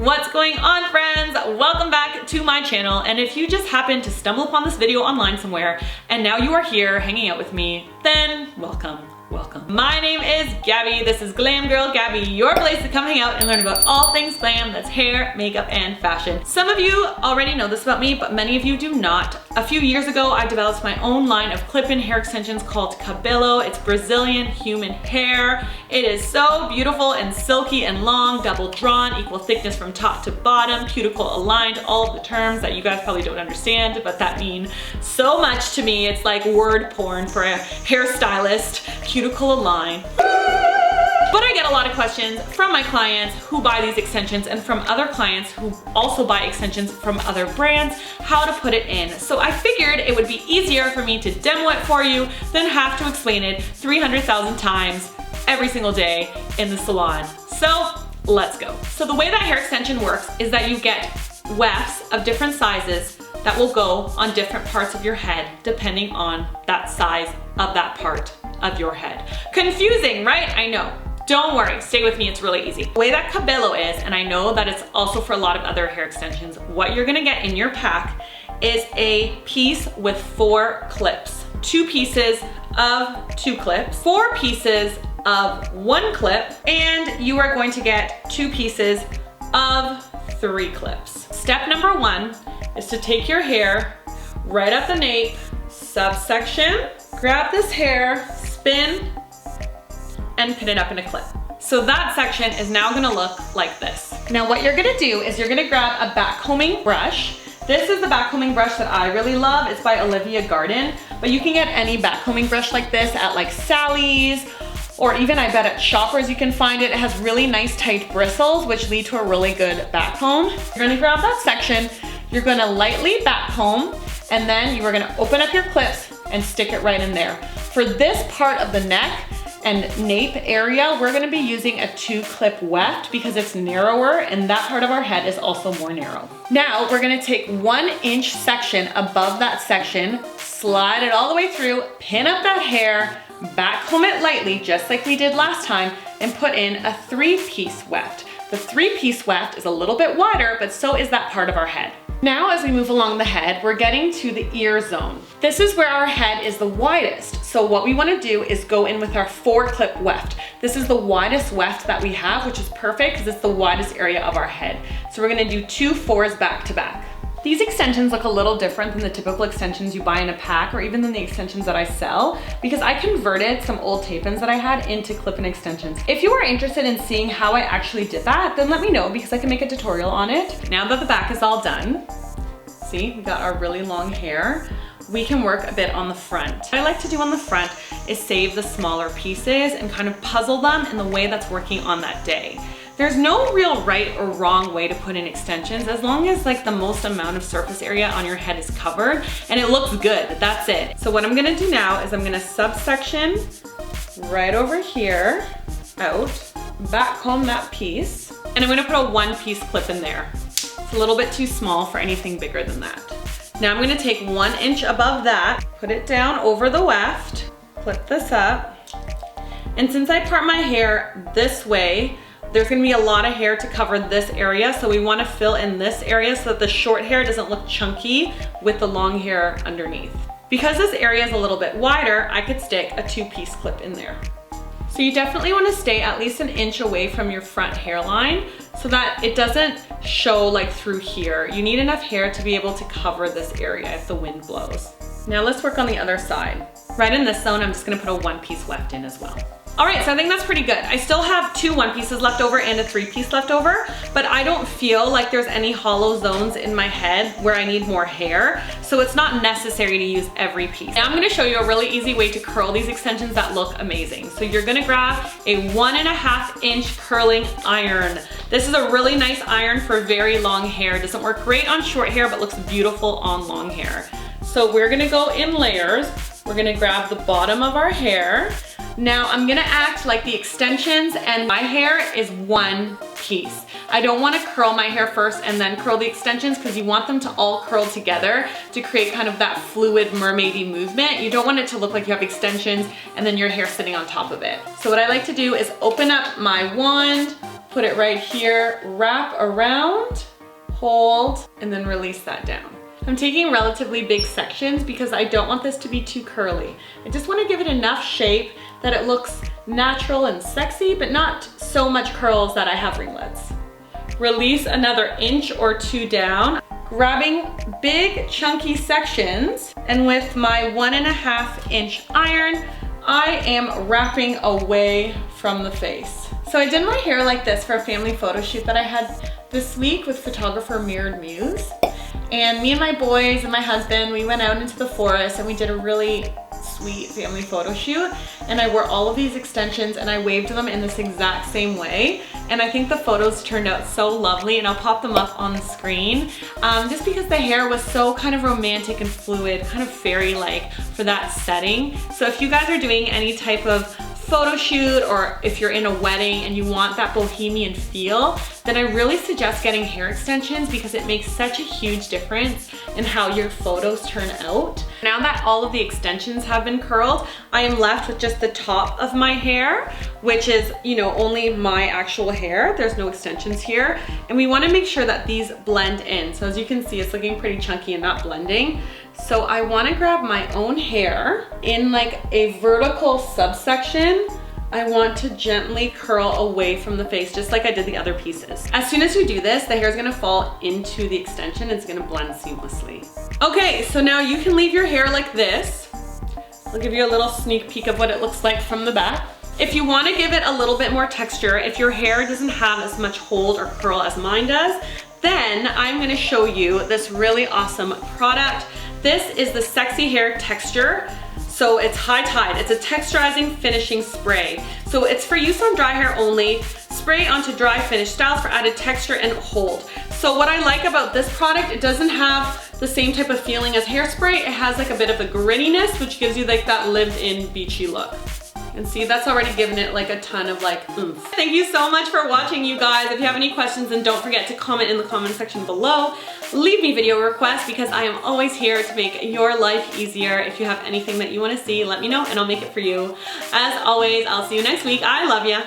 What's going on, friends? Welcome back to my channel. And if you just happened to stumble upon this video online somewhere and now you are here hanging out with me, then welcome. Welcome. My name is Gabby. This is Glam Girl Gabby, your place to come hang out and learn about all things glam, that's hair, makeup, and fashion. Some of you already know this about me, but many of you do not. A few years ago, I developed my own line of clip-in hair extensions called Cabello. It's Brazilian human hair. It is so beautiful and silky and long, double drawn, equal thickness from top to bottom, cuticle aligned, all of the terms that you guys probably don't understand, but that mean so much to me. It's like word porn for a hairstylist. Cuticle aligned. But I get a lot of questions from my clients who buy these extensions and from other clients who also buy extensions from other brands, how to put it in. So I figured it would be easier for me to demo it for you than have to explain it 300,000 times every single day in the salon. So let's go. So the way that hair extension works is that you get wefts of different sizes that will go on different parts of your head depending on that size of that part of your head. Confusing, right? I know. Don't worry, stay with me, it's really easy. The way that Cabello is, and I know that it's also for a lot of other hair extensions, what you're gonna get in your pack is a piece with 4 clips. 2 pieces of 2 clips, 4 pieces of 1 clip, and you are going to get 2 pieces of 3 clips. Step number 1 is to take your hair right at the nape, subsection, grab this hair, spin, and pin it up in a clip. So that section is now gonna look like this. Now what you're gonna do is you're gonna grab a backcombing brush. This is the backcombing brush that I really love. It's by Olivia Garden, but you can get any backcombing brush like this at like Sally's, or even I bet at Shoppers you can find it. It has really nice tight bristles, which lead to a really good backcomb. You're gonna grab that section, you're gonna lightly backcomb, and then you are gonna open up your clips and stick it right in there. For this part of the neck and nape area, we're gonna be using a 2-clip weft because it's narrower and that part of our head is also more narrow. Now we're gonna take 1-inch section above that section, slide it all the way through, pin up that hair, backcomb it lightly just like we did last time, and put in a 3-piece weft. The 3-piece weft is a little bit wider, but so is that part of our head. Now as we move along the head, we're getting to the ear zone. This is where our head is the widest. So what we wanna do is go in with our 4-clip weft. This is the widest weft that we have, which is perfect because it's the widest area of our head. So we're gonna do 2 4s back to back. These extensions look a little different than the typical extensions you buy in a pack or even than the extensions that I sell because I converted some old tape-ins that I had into clip-in extensions. If you are interested in seeing how I actually did that, then let me know because I can make a tutorial on it. Now that the back is all done, see, we got our really long hair. We can work a bit on the front. What I like to do on the front is save the smaller pieces and kind of puzzle them in the way that's working on that day. There's no real right or wrong way to put in extensions as long as like the most amount of surface area on your head is covered and it looks good, that's it. So what I'm gonna do now is I'm gonna subsection right over here, out, backcomb that piece, and I'm gonna put a 1-piece clip in there. It's a little bit too small for anything bigger than that. Now I'm gonna take 1 inch above that, put it down over the weft, clip this up, and since I part my hair this way, there's gonna be a lot of hair to cover this area, so we wanna fill in this area so that the short hair doesn't look chunky with the long hair underneath. Because this area is a little bit wider, I could stick a 2-piece clip in there. So you definitely wanna stay at least 1 inch away from your front hairline so that it doesn't show like through here. You need enough hair to be able to cover this area if the wind blows. Now let's work on the other side. Right in this zone, I'm just gonna put a 1-piece weft in as well. All right, so I think that's pretty good. I still have 2 1-pieces left over and a 3-piece left over, but I don't feel like there's any hollow zones in my head where I need more hair, so it's not necessary to use every piece. Now I'm gonna show you a really easy way to curl these extensions that look amazing. So you're gonna grab a 1.5-inch curling iron. This is a really nice iron for very long hair. It doesn't work great on short hair, but looks beautiful on long hair. So we're gonna go in layers. We're gonna grab the bottom of our hair. Now I'm gonna act like the extensions and my hair is 1 piece. I don't wanna curl my hair first and then curl the extensions because you want them to all curl together to create kind of that fluid mermaidy movement. You don't want it to look like you have extensions and then your hair sitting on top of it. So what I like to do is open up my wand, put it right here, wrap around, hold, and then release that down. I'm taking relatively big sections because I don't want this to be too curly. I just want to give it enough shape that it looks natural and sexy, but not so much curls that I have ringlets. Release another inch or two down, grabbing big chunky sections, and with my 1.5 inch iron, I am wrapping away from the face. So I did my hair like this for a family photo shoot that I had this week with photographer Mirrored Muse. And me and my boys and my husband, we went out into the forest and we did a really sweet family photo shoot. And I wore all of these extensions and I waved them in this exact same way. And I think the photos turned out so lovely, and I'll pop them up on the screen. Just because the hair was so kind of romantic and fluid, kind of fairy-like for that setting. So if you guys are doing any type of photo shoot, or if you're in a wedding and you want that bohemian feel, then I really suggest getting hair extensions because it makes such a huge difference in how your photos turn out. Now that all of the extensions have been curled, I am left with just the top of my hair, which is, you know, only my actual hair. There's no extensions here. And we want to make sure that these blend in. So as you can see, it's looking pretty chunky and not blending. So I want to grab my own hair in like a vertical subsection. I want to gently curl away from the face, just like I did the other pieces. As soon as you do this, the hair is going to fall into the extension. It's going to blend seamlessly. Okay, so now you can leave your hair like this. I'll give you a little sneak peek of what it looks like from the back. If you want to give it a little bit more texture, if your hair doesn't have as much hold or curl as mine does, then I'm going to show you this really awesome product. This is the Sexy Hair Texture. So it's High Tide. It's a texturizing finishing spray. So it's for use on dry hair only. Spray onto dry finish styles for added texture and hold. So what I like about this product, it doesn't have the same type of feeling as hairspray. It has like a bit of a grittiness, which gives you like that lived-in beachy look. And see, that's already given it like a ton of like oomph. Thank you so much for watching, you guys. If you have any questions, then don't forget to comment in the comment section below. Leave me video requests because I am always here to make your life easier. If you have anything that you want to see, let me know and I'll make it for you. As always, I'll see you next week. I love ya.